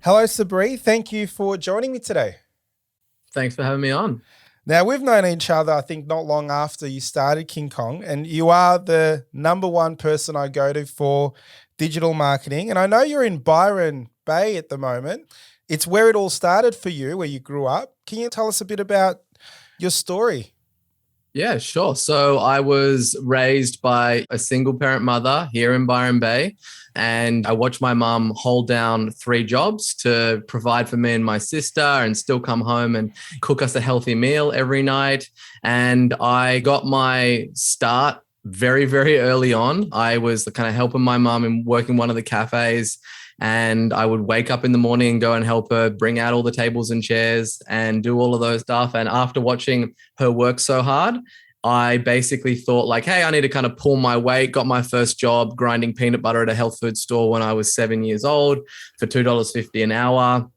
Hello, Sabri. Thank you for joining me today. Thanks for having me on. Now, we've known each other, I think, not long after you started King Kong, and you are the number one person I go to for digital marketing. And I know you're in Byron Bay at the moment. It's where it all started for you, where you grew up. Can you tell us a bit about your story? Yeah, sure. So I was raised by a single parent mother here in Byron Bay, and I watched my mum hold down three jobs to provide for me and my sister and still come home and cook us a healthy meal every night. And I got my start very, very early on. I was kind of helping my mum and working one of the cafes. And I would wake up in the morning and go and help her bring out all the tables and chairs and do all of those stuff. And after watching her work so hard, I basically thought like, hey, I need to kind of pull my weight. Got my first job grinding peanut butter at a health food store when I was 7 years old for $2.50 an hour.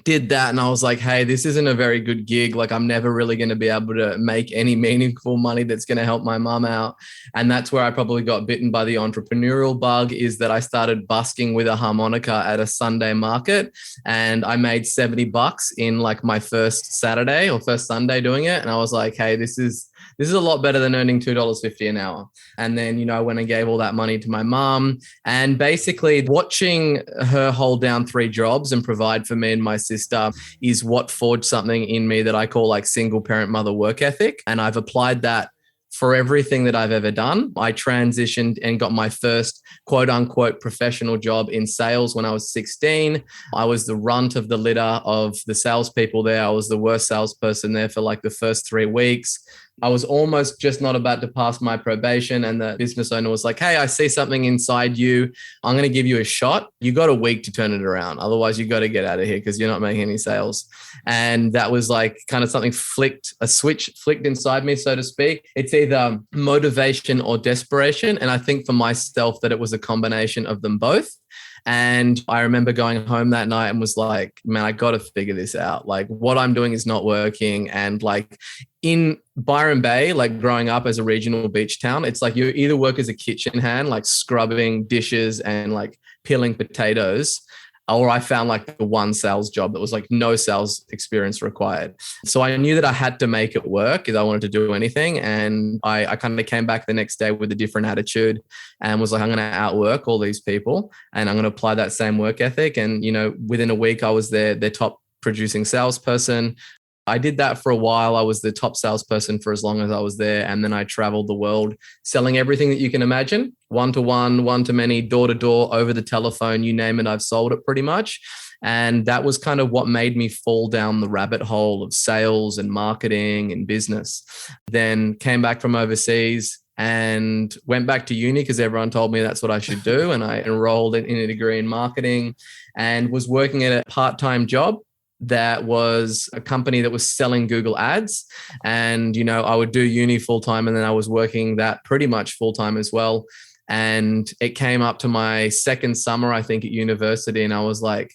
Did that and I was like, hey, this isn't a very good gig. Like, I'm never really going to be able to make any meaningful money that's going to help my mum out. And that's where I probably got bitten by the entrepreneurial bug, is that I started busking with a harmonica at a Sunday market, and I made $70 in like my first Saturday or first Sunday doing it. And I was like, hey, this is a lot better than earning $2.50 an hour. And then, I went and gave all that money to my mom, and basically watching her hold down three jobs and provide for me and my sister is what forged something in me that I call like single parent mother work ethic. And I've applied that for everything that I've ever done. I transitioned and got my first quote unquote professional job in sales when I was 16. I was the runt of the litter of the salespeople there. I was the worst salesperson there for like the first 3 weeks. I was almost just not about to pass my probation. And the business owner was like, hey, I see something inside you. I'm going to give you a shot. You got a week to turn it around. Otherwise, you got to get out of here because you're not making any sales. And that was like kind of something a switch flicked inside me, so to speak. It's either motivation or desperation. And I think for myself that it was a combination of them both. And I remember going home that night and was like, man, I got to figure this out. Like, what I'm doing is not working. And like in Byron Bay, like growing up as a regional beach town, it's like you either work as a kitchen hand, like scrubbing dishes and like peeling potatoes, or I found like the one sales job that was like no sales experience required. So I knew that I had to make it work if I wanted to do anything. And I kind of came back the next day with a different attitude and was like, I'm going to outwork all these people and I'm going to apply that same work ethic. And, within a week I was their top producing salesperson. I did that for a while. I was the top salesperson for as long as I was there. And then I traveled the world selling everything that you can imagine, one-to-one, one-to-many, door-to-door, over the telephone, you name it, I've sold it pretty much. And that was kind of what made me fall down the rabbit hole of sales and marketing and business. Then came back from overseas and went back to uni because everyone told me that's what I should do. And I enrolled in a degree in marketing and was working at a part-time job that was a company that was selling Google ads. And, I would do uni full time and then I was working that pretty much full time as well. And it came up to my second summer, I think, at university. And I was like,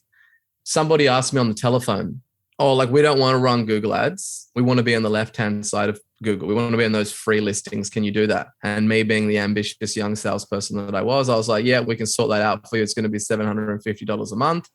somebody asked me on the telephone, oh, like, we don't want to run Google ads. We want to be on the left-hand side of Google. We want to be on those free listings. Can you do that? And me being the ambitious young salesperson that I was like, yeah, we can sort that out for you. It's going to be $750 a month.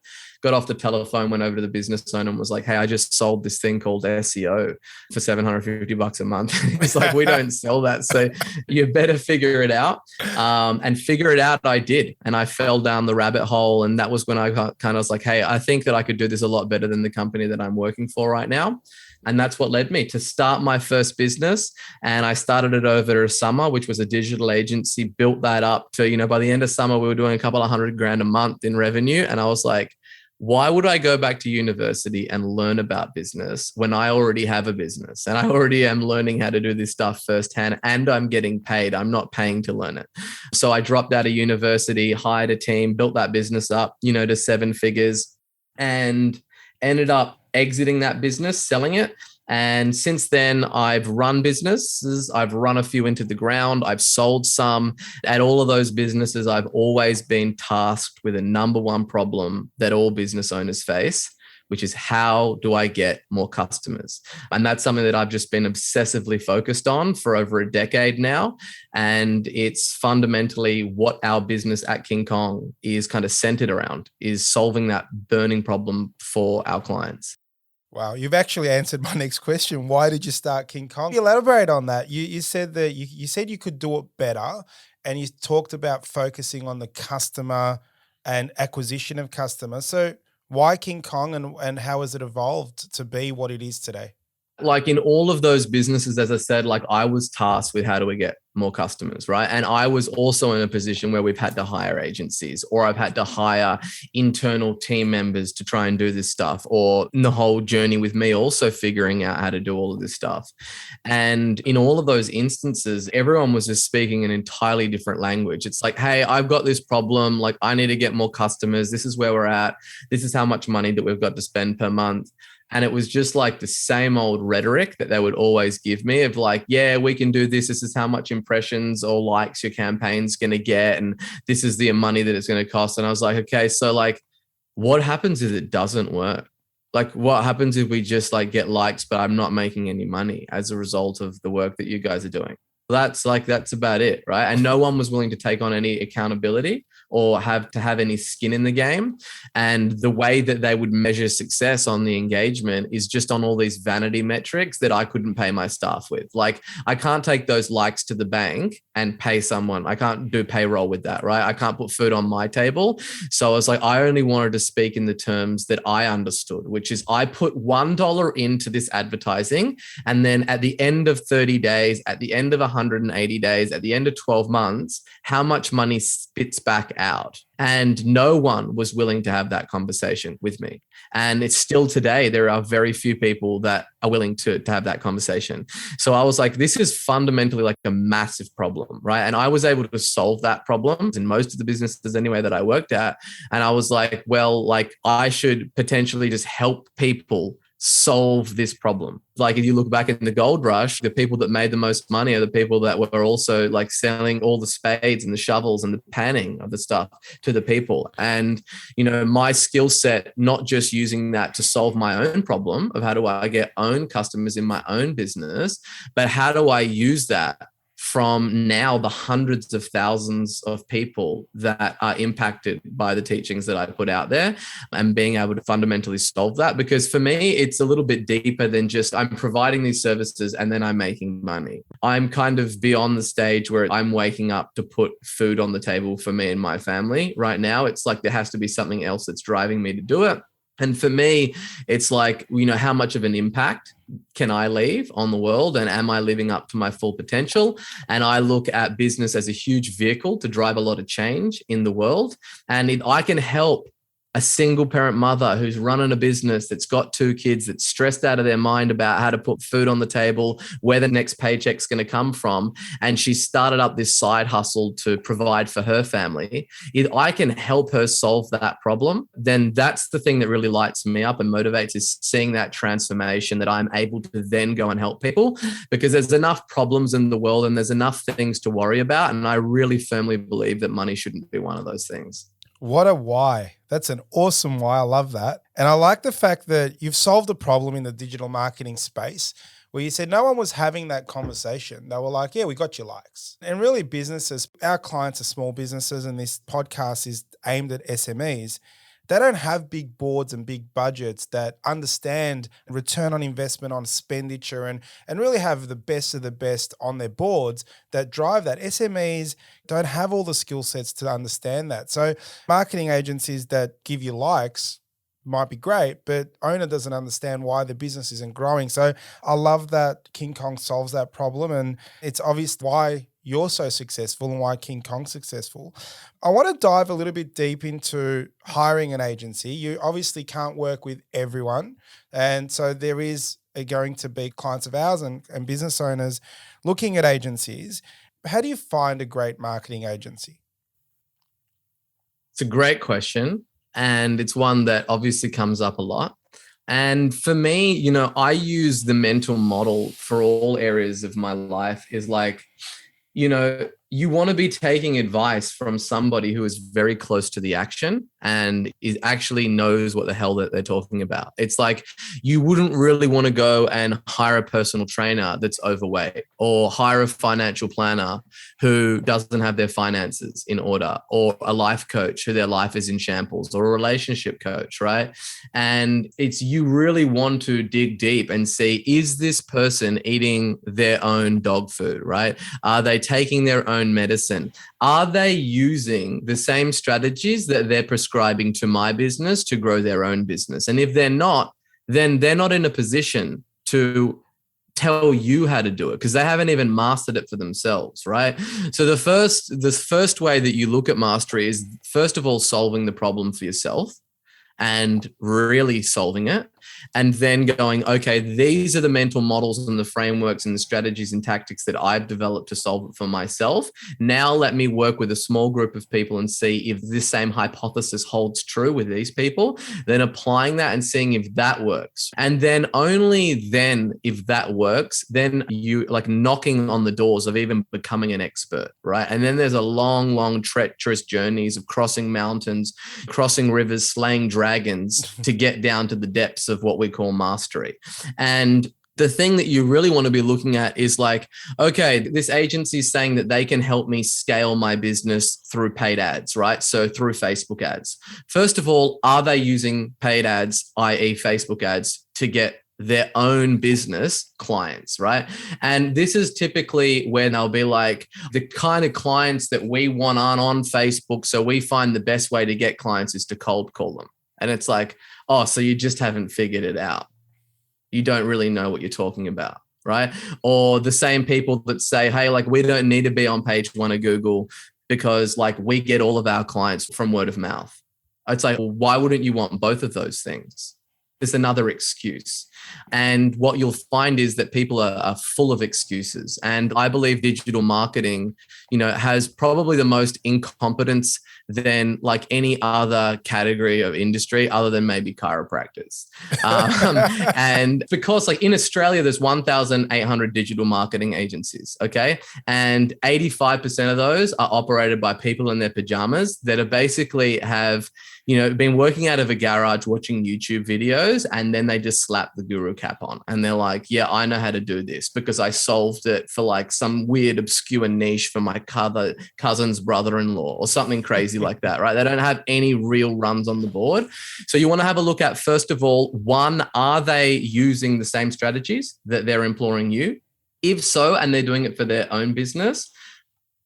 Got off the telephone, went over to the business owner and was like, hey, I just sold this thing called SEO for $750 a month. It's like, we don't sell that. So you better figure it out. And figure it out I did. And I fell down the rabbit hole. And that was when I kind of was like, hey, I think that I could do this a lot better than the company that I'm working for right now. And that's what led me to start my first business. And I started it over a summer, which was a digital agency, built that up to, by the end of summer, we were doing a couple of $100,000 a month in revenue. And I was like, why would I go back to university and learn about business when I already have a business and I already am learning how to do this stuff firsthand and I'm getting paid? I'm not paying to learn it. So I dropped out of university, hired a team, built that business up, to 7 figures and ended up exiting that business, selling it. And since then, I've run businesses. I've run a few into the ground. I've sold some. At all of those businesses, I've always been tasked with a number one problem that all business owners face, which is how do I get more customers? And that's something that I've just been obsessively focused on for over a decade now. And it's fundamentally what our business at King Kong is kind of centered around, is solving that burning problem for our clients. Wow, you've actually answered my next question. Why did you start King Kong? Elaborate on that. You said that you said you could do it better, and you talked about focusing on the customer and acquisition of customers. So why King Kong, and how has it evolved to be what it is today? Like in all of those businesses, as I said, like I was tasked with how do we get more customers, right? And I was also in a position where we've had to hire agencies, or I've had to hire internal team members to try and do this stuff, or in the whole journey with me also figuring out how to do all of this stuff. And in all of those instances, everyone was just speaking an entirely different language. It's like, hey, I've got this problem. Like I need to get more customers. This is where we're at. This is how much money that we've got to spend per month. And it was just like the same old rhetoric that they would always give me of like, yeah, we can do this. This is how much impressions or likes your campaign's going to get. And this is the money that it's going to cost. And I was like, okay, so like what happens if it doesn't work? Like what happens if we just like get likes, but I'm not making any money as a result of the work that you guys are doing? That's about it, right? And no one was willing to take on any accountability or have any skin in the game. And the way that they would measure success on the engagement is just on all these vanity metrics that I couldn't pay my staff with. Like I can't take those likes to the bank and pay someone. I can't do payroll with that, right? I can't put food on my table. So I was like, I only wanted to speak in the terms that I understood, which is I put $1 into this advertising. And then at the end of 30 days, at the end of 180 days, at the end of 12 months, how much money spits back out. And no one was willing to have that conversation with me. And it's still today, there are very few people that are willing to have that conversation. So I was like, this is fundamentally like a massive problem, right? And I was able to solve that problem in most of the businesses anyway that I worked at. And I was like, well, like I should potentially just help people solve this problem. Like if you look back in the gold rush, the people that made the most money are the people that were also like selling all the spades and the shovels and the panning of the stuff to the people. And, you know, my skill set, not just using that to solve my own problem of how do I get own customers in my own business, but how do I use that from now the hundreds of thousands of people that are impacted by the teachings that I put out there, and being able to fundamentally solve that. Because for me, it's a little bit deeper than just I'm providing these services and then I'm making money. I'm kind of beyond the stage where I'm waking up to put food on the table for me and my family. Right now, it's like there has to be something else that's driving me to do it. And for me, it's like, you know, how much of an impact can I leave on the world, and am I living up to my full potential? And I look at business as a huge vehicle to drive a lot of change in the world. And if I can help a single parent mother who's running a business that's got 2 kids, that's stressed out of their mind about how to put food on the table, where the next paycheck's going to come from, and she started up this side hustle to provide for her family, if I can help her solve that problem, then that's the thing that really lights me up and motivates, is seeing that transformation that I'm able to then go and help people, because there's enough problems in the world and there's enough things to worry about. And I really firmly believe that money shouldn't be one of those things. What a why. That's an awesome why. I love that. And I like the fact that you've solved a problem in the digital marketing space where you said no one was having that conversation. They were like, yeah, we got your likes. And really businesses, our clients are small businesses, and this podcast is aimed at SMEs. They don't have big boards and big budgets that understand return on investment on expenditure and really have the best of the best on their boards that drive that. SMEs don't have all the skill sets to understand that. So marketing agencies that give you likes might be great, but owner doesn't understand why the business isn't growing. So I love that King Kong solves that problem, and it's obvious why you're so successful and why King Kong's successful. I want to dive a little bit deep into hiring an agency. You obviously can't work with everyone. And so there is going to be clients of ours and business owners looking at agencies. How do you find a great marketing agency? It's a great question. And it's one that obviously comes up a lot. And for me, you know, I use the mental model for all areas of my life is like, you know, you want to be taking advice from somebody who is very close to the action and is actually knows what the hell that they're talking about. It's like you wouldn't really want to go and hire a personal trainer that's overweight, or hire a financial planner who doesn't have their finances in order, or a life coach who their life is in shambles, or a relationship coach, right? And it's, you really want to dig deep and see, is this person eating their own dog food, right? Are they taking their own medicine? Are they using the same strategies that they're prescribing to my business to grow their own business? And if they're not, then they're not in a position to tell you how to do it, because they haven't even mastered it for themselves, right? So the first way that you look at mastery is, first of all, solving the problem for yourself and really solving it. And then going, okay, these are the mental models and the frameworks and the strategies and tactics that I've developed to solve it for myself. Now let me work with a small group of people and see if this same hypothesis holds true with these people, then applying that and seeing if that works. And then only then, if that works, then you like knocking on the doors of even becoming an expert, right? And then there's a long, long, treacherous journeys of crossing mountains, crossing rivers, slaying dragons to get down to the depths of what we call mastery. And the thing that you really want to be looking at is like, okay, this agency is saying that they can help me scale my business through paid ads, right? So through Facebook ads. First of all, are they using paid ads, i.e. Facebook ads, to get their own business clients, right? And this is typically when they'll be like, the kind of clients that we want aren't on Facebook, so we find the best way to get clients is to cold call them. And it's like, oh, so you just haven't figured it out. You don't really know what you're talking about, right? Or the same people that say, hey, like, we don't need to be on page 1 of Google because like we get all of our clients from word of mouth. It's like, well, why wouldn't you want both of those things? It's another excuse. And what you'll find is that people are full of excuses. And I believe digital marketing, has probably the most incompetence than like any other category of industry other than maybe chiropractors. And because like in Australia, there's 1,800 digital marketing agencies, okay? And 85% of those are operated by people in their pajamas that are basically have been working out of a garage watching YouTube videos, and then they just slap the guru cap on and they're like, yeah, I know how to do this because I solved it for like some weird obscure niche for my cousin's brother-in-law or something crazy like that, right? They don't have any real runs on the board. So you want to have a look at, first of all, one, are they using the same strategies that they're imploring you? If so, and they're doing it for their own business,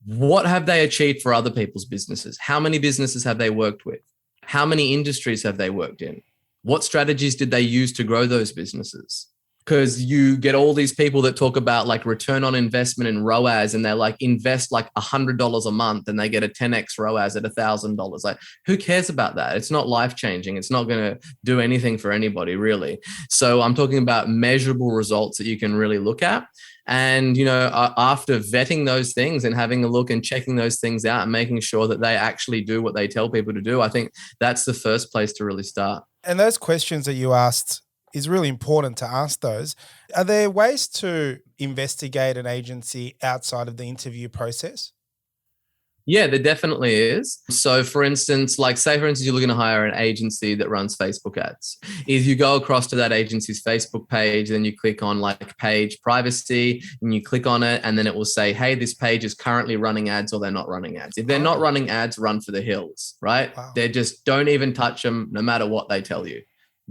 what have they achieved for other people's businesses? How many businesses have they worked with? How many industries have they worked in? What strategies did they use to grow those businesses? Because you get all these people that talk about like return on investment and ROAS, and they like invest like $100 a month and they get a 10x ROAS at $1,000. Like, who cares about that? It's not life-changing. It's not going to do anything for anybody, really. So I'm talking about measurable results that you can really look at. And, after vetting those things and having a look and checking those things out and making sure that they actually do what they tell people to do, I think that's the first place to really start. And those questions that you asked is really important to ask those. Are there ways to investigate an agency outside of the interview process? Yeah, there definitely is. So for instance, you're looking to hire an agency that runs Facebook ads. If you go across to that agency's Facebook page, then you click on like page privacy and you click on it, and then it will say, hey, this page is currently running ads or they're not running ads. If they're not running ads, run for the hills, right? Wow. They just don't even touch them no matter what they tell you.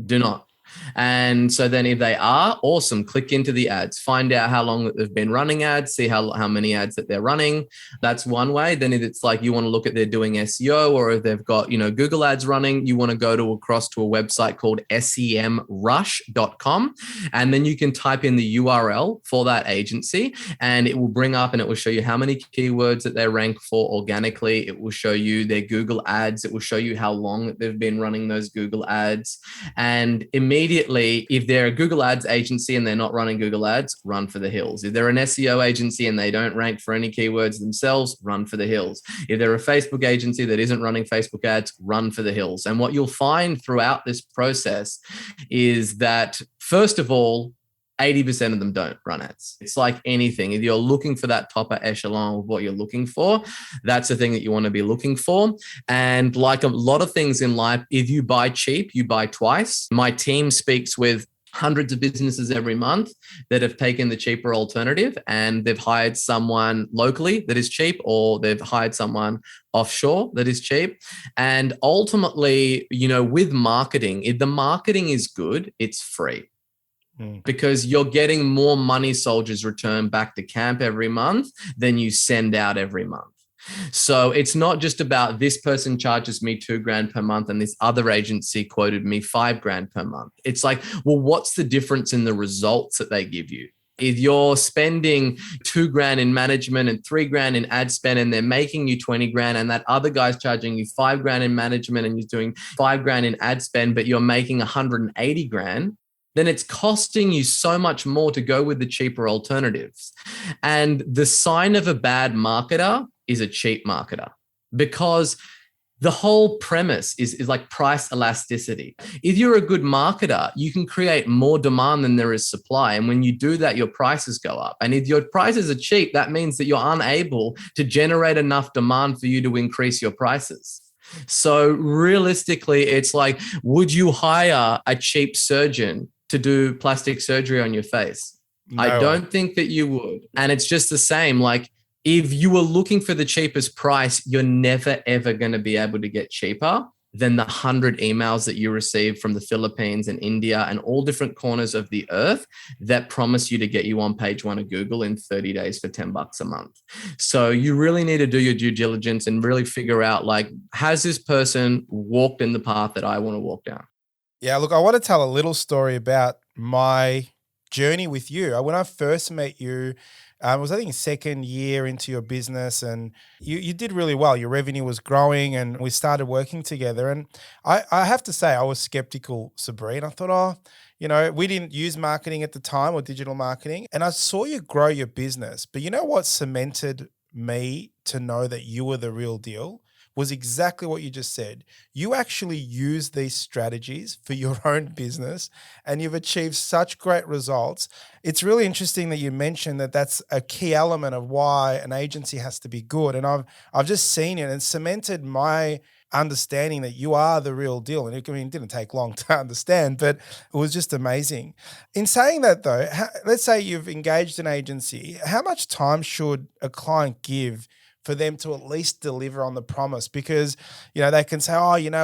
Do not. And so then if they are, awesome, click into the ads, find out how long that they've been running ads, see how many ads that they're running. That's one way. Then if it's like you want to look at they're doing SEO, or if they've got, Google ads running, you want to go across to a website called semrush.com. And then you can type in the URL for that agency and it will bring up and it will show you how many keywords that they rank for organically. It will show you their Google ads. It will show you how long that they've been running those Google ads. And immediately, if they're a Google ads agency and they're not running Google ads, run for the hills. If they're an SEO agency and they don't rank for any keywords themselves, run for the hills. If they're a Facebook agency that isn't running Facebook ads, run for the hills. And what you'll find throughout this process is that, first of all, 80% of them don't run ads. It's like anything. If you're looking for that top echelon of what you're looking for, that's the thing that you want to be looking for. And like a lot of things in life, if you buy cheap, you buy twice. My team speaks with hundreds of businesses every month that have taken the cheaper alternative, and they've hired someone locally that is cheap, or they've hired someone offshore that is cheap. And ultimately, with marketing, if the marketing is good, it's free. Because you're getting more money soldiers return back to camp every month than you send out every month. So it's not just about this person charges me $2,000 per month and this other agency quoted me $5,000 per month. It's like, well, what's the difference in the results that they give you? If you're spending $2,000 in management and $3,000 in ad spend, and they're making you $20,000, and that other guy's charging you $5,000 in management and you're doing $5,000 in ad spend, but you're making $180,000, then it's costing you so much more to go with the cheaper alternatives. And the sign of a bad marketer is a cheap marketer, because the whole premise is like price elasticity. If you're a good marketer, you can create more demand than there is supply. And when you do that, your prices go up. And if your prices are cheap, that means that you're unable to generate enough demand for you to increase your prices. So realistically, it's like, would you hire a cheap surgeon to do plastic surgery on your face? No. I don't think that you would. And it's just the same. Like, if you were looking for the cheapest price, you're never, ever going to be able to get cheaper than the 100 emails that you receive from the Philippines and India and all different corners of the earth that promise you to get you on page 1 of Google in 30 days for $10 a month. So you really need to do your due diligence and really figure out, like, has this person walked in the path that I want to walk down? Yeah, look, I want to tell a little story about my journey with you. When I first met you, it was, I think, second year into your business, and you did really well. Your revenue was growing, and we started working together. And I have to say, I was skeptical, Sabri, and I thought, we didn't use marketing at the time, or digital marketing, and I saw you grow your business. But you know what cemented me to know that you were the real deal? Was exactly what you just said. You actually use these strategies for your own business, and you've achieved such great results. It's really interesting that you mentioned that that's a key element of why an agency has to be good. And I've just seen it and cemented my understanding that you are the real deal. And it didn't take long to understand, but it was just amazing. In saying that though, let's say you've engaged an agency. How much time should a client give for them to at least deliver on the promise? Because, they can say,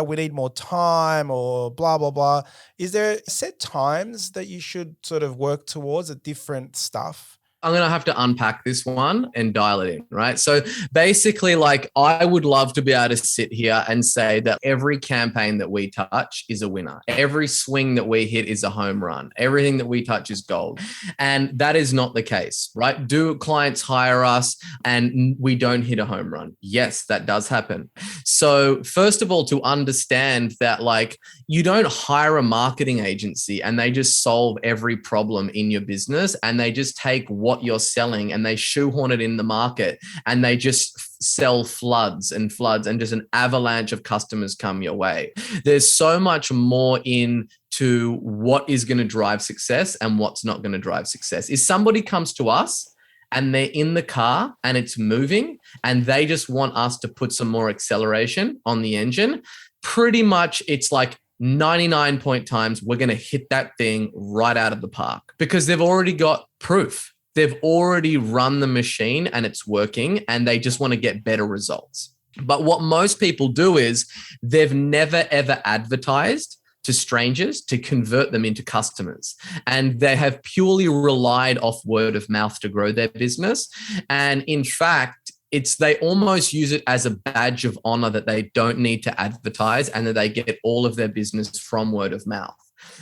we need more time, or blah, blah, blah. Is there set times that you should sort of work towards at different stuff? I'm going to have to unpack this one and dial it in, right? So basically, like, I would love to be able to sit here and say that every campaign that we touch is a winner. Every swing that we hit is a home run. Everything that we touch is gold. And that is not the case, right? Do clients hire us and we don't hit a home run? Yes, that does happen. So first of all, to understand that, like, you don't hire a marketing agency and they just solve every problem in your business, and they just take what you're selling and they shoehorn it in the market, and they just sell floods and just an avalanche of customers come your way. There's so much more into what is going to drive success and what's not going to drive success. If somebody comes to us and they're in the car and it's moving and they just want us to put some more acceleration on the engine, pretty much it's like 99 point times we're going to hit that thing right out of the park, because they've already got proof. They've already run the machine and it's working, and they just want to get better results. But what most people do is they've never, ever advertised to strangers to convert them into customers. And they have purely relied off word of mouth to grow their business. And in fact, they almost use it as a badge of honor that they don't need to advertise, and that they get all of their business from word of mouth.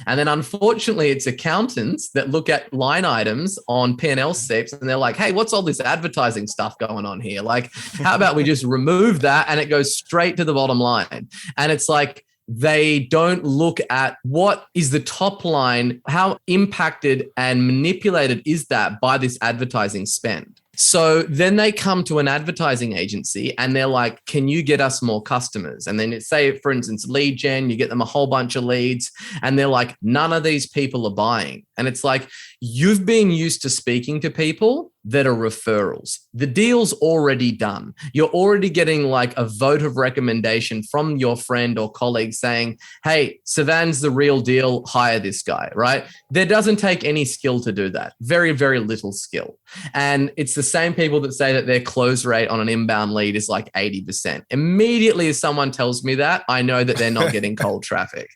And then unfortunately, it's accountants that look at line items on P&L slips and they're like, hey, what's all this advertising stuff going on here? Like, how about we just remove that and it goes straight to the bottom line? And it's like, they don't look at what is the top line, how impacted and manipulated is that by this advertising spend. So then they come to an advertising agency and they're like, can you get us more customers? And then it's, say, for instance, lead gen, you get them a whole bunch of leads and they're like, none of these people are buying. And it's like, you've been used to speaking to people that are referrals. The deal's already done. You're already getting like a vote of recommendation from your friend or colleague saying, hey, Sevan's the real deal, hire this guy, right? There doesn't take any skill to do that. Very, very little skill. And it's the same people that say that their close rate on an inbound lead is like 80%. Immediately as someone tells me that, I know that they're not getting cold traffic.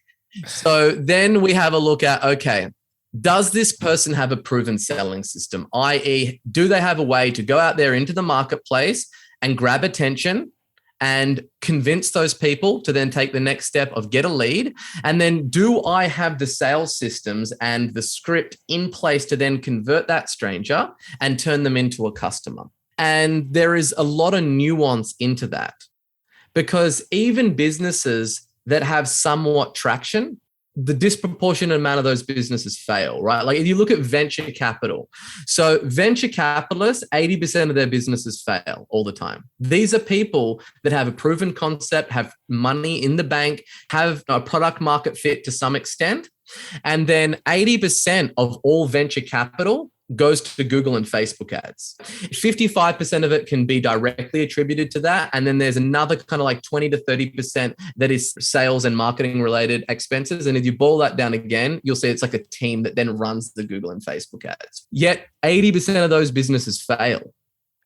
So then we have a look at, okay, does this person have a proven selling system? i.e., do they have a way to go out there into the marketplace and grab attention and convince those people to then take the next step of get a lead? And then do I have the sales systems and the script in place to then convert that stranger and turn them into a customer? And there is a lot of nuance into that, because even businesses that have somewhat traction, the disproportionate amount of those businesses fail, right? Like if you look at venture capital, so venture capitalists, 80% of their businesses fail all the time. These are people that have a proven concept, have money in the bank, have a product market fit to some extent. And then 80% of all venture capital goes to Google and Facebook ads. 55% of it can be directly attributed to that. And then there's another kind of like 20 to 30% that is sales and marketing related expenses. And if you boil that down again, you'll see it's like a team that then runs the Google and Facebook ads. Yet 80% of those businesses fail.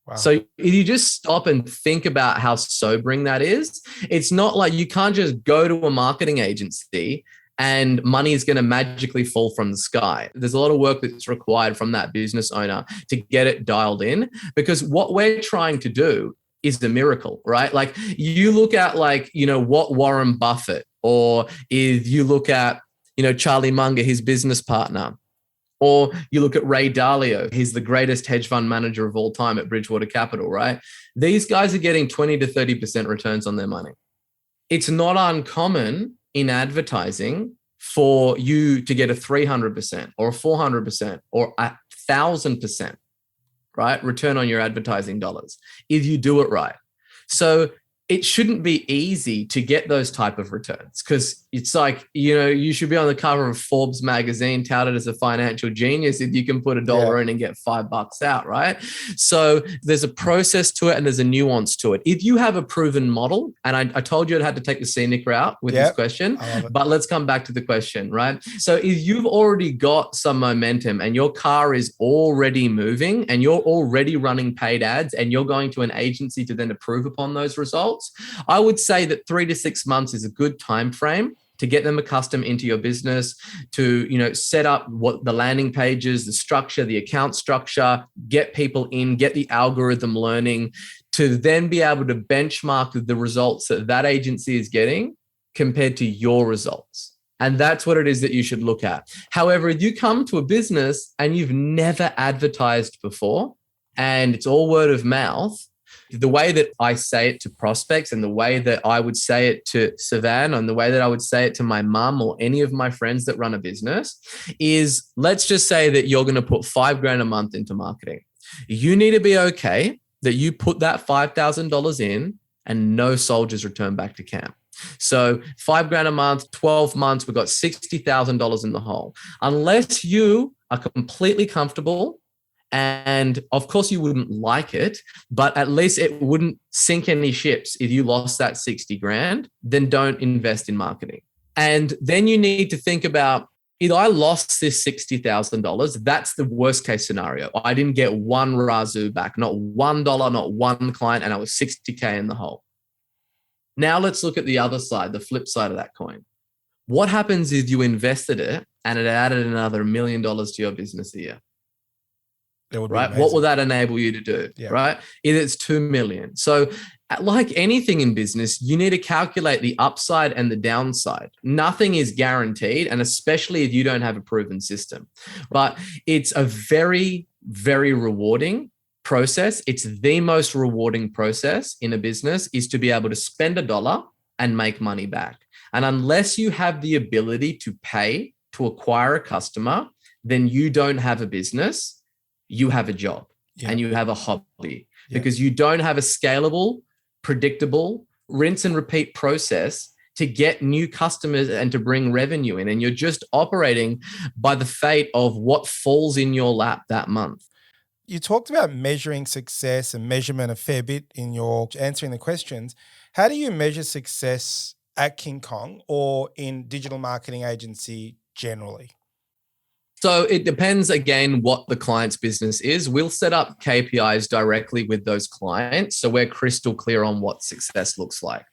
Wow. So if you just stop and think about how sobering that is, it's not like you can't just go to a marketing agency and money is going to magically fall from the sky. There's a lot of work that's required from that business owner to get it dialed in, because what we're trying to do is the miracle, right? Like you look at like, what Warren Buffett, or if you look at, Charlie Munger, his business partner, or you look at Ray Dalio, he's the greatest hedge fund manager of all time at Bridgewater Capital, right? These guys are getting 20 to 30% returns on their money. It's not uncommon in advertising for you to get a 300% or a 400% or 1,000%, right? Return on your advertising dollars if you do it right. So it shouldn't be easy to get those type of returns, because it's like, you should be on the cover of Forbes magazine touted as a financial genius if you can put $1 in and get $5 out, right? So there's a process to it and there's a nuance to it. If you have a proven model, and I told you I had to take the scenic route with this question, but let's come back to the question, right? So if you've already got some momentum and your car is already moving and you're already running paid ads and you're going to an agency to then approve upon those results, I would say that 3 to 6 months is a good time frame to get them accustomed into your business, to set up what the landing pages, the structure, the account structure, get people in, get the algorithm learning, to then be able to benchmark the results that that agency is getting compared to your results. And that's what it is that you should look at. However, if you come to a business and you've never advertised before and it's all word of mouth, the way that I say it to prospects and the way that I would say it to Sevan and the way that I would say it to my mum or any of my friends that run a business is, let's just say that you're going to put $5,000 a month into marketing. You need to be okay that you put that $5,000 in and no soldiers return back to camp. So $5,000 a month, 12 months, we've got $60,000 in the hole. Unless you are completely comfortable, and of course you wouldn't like it, but at least it wouldn't sink any ships if you lost that 60 grand, then don't invest in marketing. And then you need to think about, if I lost this $60,000, that's the worst case scenario. I didn't get one razoo back, not $1, not one client, and I was 60K in the hole. Now let's look at the other side, the flip side of that coin. What happens if you invested it and it added another $1 million to your business a year? Right? What will that enable you to do? Yeah. Right? If it's 2 million. So like anything in business, you need to calculate the upside and the downside. Nothing is guaranteed, and especially if you don't have a proven system. But it's a very, very rewarding process. It's the most rewarding process in a business, is to be able to spend $1 and make money back. And unless you have the ability to pay to acquire a customer, then you don't have a business. You have a job and you have a hobby, because you don't have a scalable, predictable, rinse and repeat process to get new customers and to bring revenue in. And you're just operating by the fate of what falls in your lap that month. You talked about measuring success and measurement a fair bit in your answering the questions. How do you measure success at King Kong or in digital marketing agency generally? So it depends, again, what the client's business is. We'll set up KPIs directly with those clients, so we're crystal clear on what success looks like.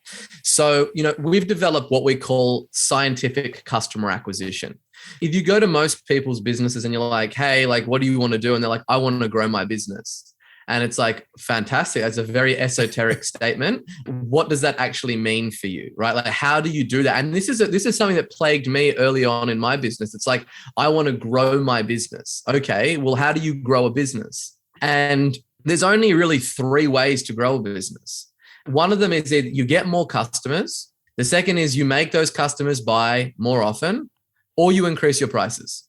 So, we've developed what we call scientific customer acquisition. If you go to most people's businesses and you're like, hey, like, what do you want to do? And they're like, I want to grow my business. And it's like, fantastic. That's a very esoteric statement. What does that actually mean for you, right? Like, how do you do that? And this is something that plagued me early on in my business. It's like, I want to grow my business. Okay, well, how do you grow a business? And there's only really 3 ways to grow a business. One of them is that you get more customers. The second is you make those customers buy more often, or you increase your prices.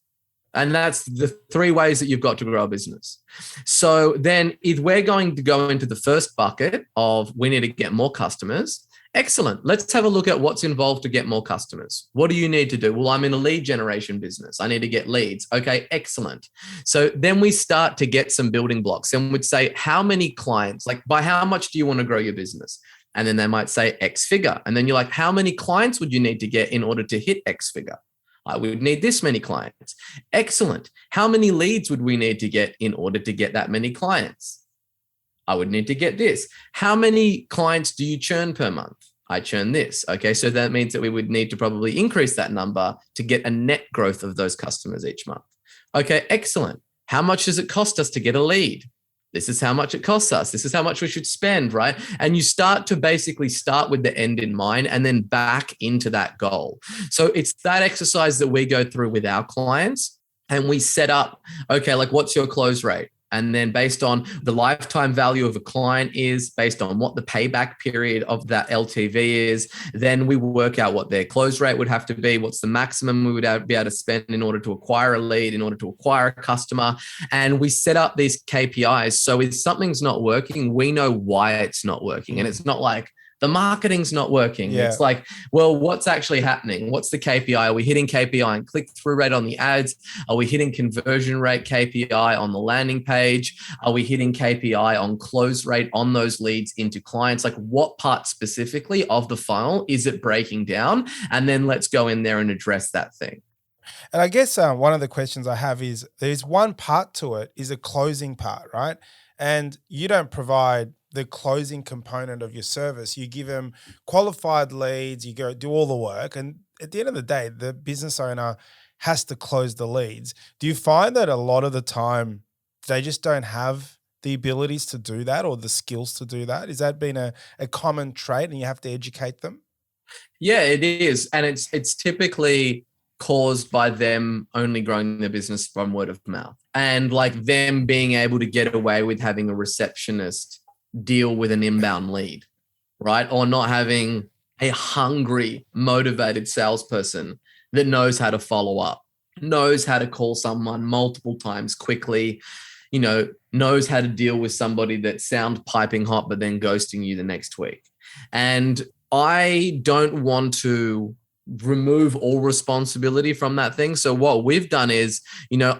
And that's the 3 ways that you've got to grow a business. So then if we're going to go into the first bucket of we need to get more customers, excellent. Let's have a look at what's involved to get more customers. What do you need to do? Well, I'm in a lead generation business. I need to get leads. Okay, excellent. So then we start to get some building blocks and we'd say, how many clients, like by how much do you want to grow your business? And then they might say X figure. And then you're like, how many clients would you need to get in order to hit X figure? We would need this many clients. Excellent. How many leads would we need to get in order to get that many clients? I would need to get this. How many clients do you churn per month? I churn this. Okay, so that means that we would need to probably increase that number to get a net growth of those customers each month. Okay, excellent. How much does it cost us to get a lead? This is how much it costs us. This is how much we should spend, right? And you start to basically start with the end in mind and then back into that goal. So it's that exercise that we go through with our clients and we set up, okay, like what's your close rate? And then based on the lifetime value of a client is, based on what the payback period of that LTV is, then we work out what their close rate would have to be, what's the maximum we would be able to spend in order to acquire a lead, in order to acquire a customer. And we set up these KPIs. So if something's not working, we know why it's not working. And it's not like, the marketing's not working. Yeah. It's like, well, what's actually happening? What's the KPI? Are we hitting KPI and click-through rate on the ads? Are we hitting conversion rate KPI on the landing page? Are we hitting KPI on close rate on those leads into clients? Like what part specifically of the funnel is it breaking down? And then let's go in there and address that thing. And I guess one of the questions I have is there's one part to it is a closing part, right? And you don't provide the closing component of your service. You give them qualified leads, you go do all the work. And at the end of the day, the business owner has to close the leads. Do you find that a lot of the time they just don't have the abilities to do that or the skills to do that? Has that been a common trait and you have to educate them? Yeah, it is. And it's typically caused by them only growing their business from word of mouth and like them being able to get away with having a receptionist deal with an inbound lead, right? Or not having a hungry, motivated salesperson that knows how to follow up, knows how to call someone multiple times quickly, knows how to deal with somebody that sounds piping hot, but then ghosting you the next week. And I don't want to remove all responsibility from that thing. So what we've done is,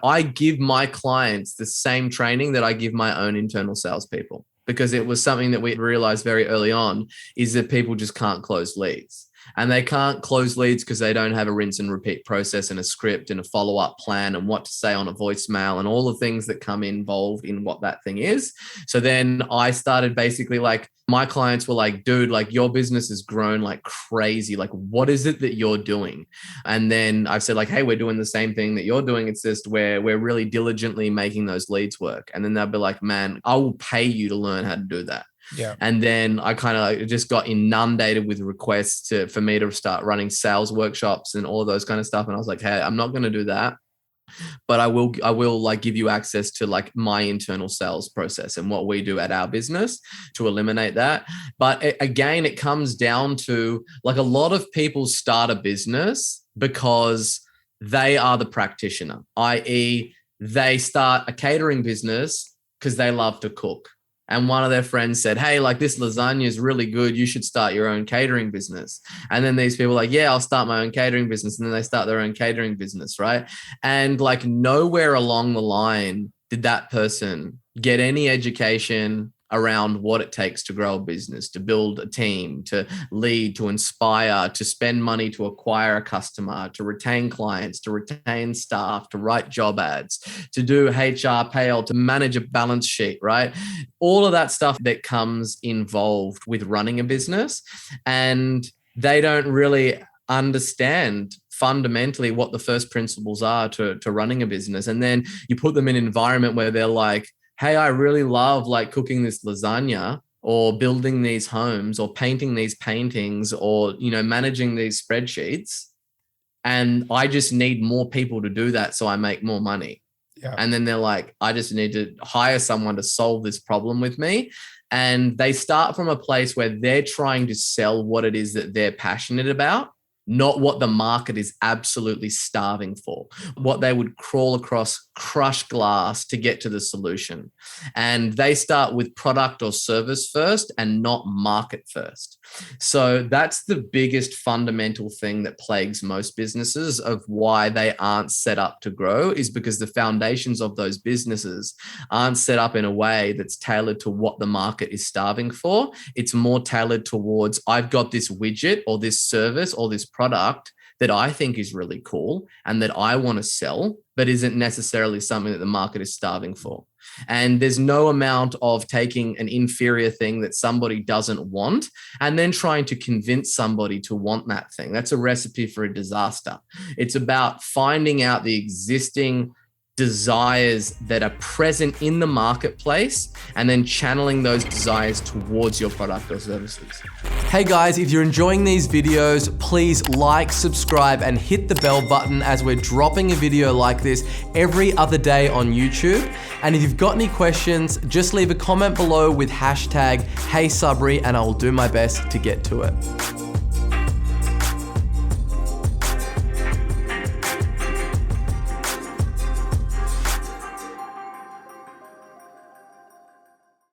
I give my clients the same training that I give my own internal salespeople. Because it was something that we realized very early on is that people just can't close leads. And they can't close leads because they don't have a rinse and repeat process and a script and a follow-up plan and what to say on a voicemail and all the things that come involved in what that thing is. So then I started basically like, my clients were like, dude, like your business has grown like crazy. Like, what is it that you're doing? And then I've said like, hey, we're doing the same thing that you're doing. It's just where we're really diligently making those leads work. And then they'll be like, man, I will pay you to learn how to do that. Yeah. And then I kind of just got inundated with requests for me to start running sales workshops and all of those kind of stuff. And I was like, hey, I'm not going to do that, but I will like give you access to like my internal sales process and what we do at our business to eliminate that. But again, it comes down to like a lot of people start a business because they are the practitioner, i.e. they start a catering business because they love to cook. and one of their friends said, hey, like this lasagna is really good. You should start your own catering business. And then these people are like, yeah, I'll start my own catering business. And then they start their own catering business, right? And like nowhere along the line did that person get any education around what it takes to grow a business, to build a team, to lead, to inspire, to spend money to acquire a customer, to retain clients, to retain staff, to write job ads, to do HR payroll, to manage a balance sheet, right? All of that stuff that comes involved with running a business. And they don't really understand fundamentally what the first principles are to running a business. And then you put them in an environment where they're like, hey, I really love like cooking this lasagna or building these homes or painting these paintings or, you know, managing these spreadsheets. And I just need more people to do that so I make more money. Yeah. And then they're like, I just need to hire someone to solve this problem with me. And they start from a place where they're trying to sell what it is that they're passionate about, not what the market is absolutely starving for, what they would crawl across crushed glass to get to the solution. And they start with product or service first and not market first. So that's the biggest fundamental thing that plagues most businesses of why they aren't set up to grow, is because the foundations of those businesses aren't set up in a way that's tailored to what the market is starving for. It's more tailored towards, I've got this widget or this service or this product that I think is really cool and that I want to sell, but isn't necessarily something that the market is starving for. And there's no amount of taking an inferior thing that somebody doesn't want and then trying to convince somebody to want that thing. That's a recipe for a disaster. It's about finding out the existing desires that are present in the marketplace and then channeling those desires towards your product or services. Hey guys, if you're enjoying these videos, please like, subscribe, and hit the bell button as we're dropping a video like this every other day on YouTube. And if you've got any questions, just leave a comment below with hashtag HeySabri and I will do my best to get to it.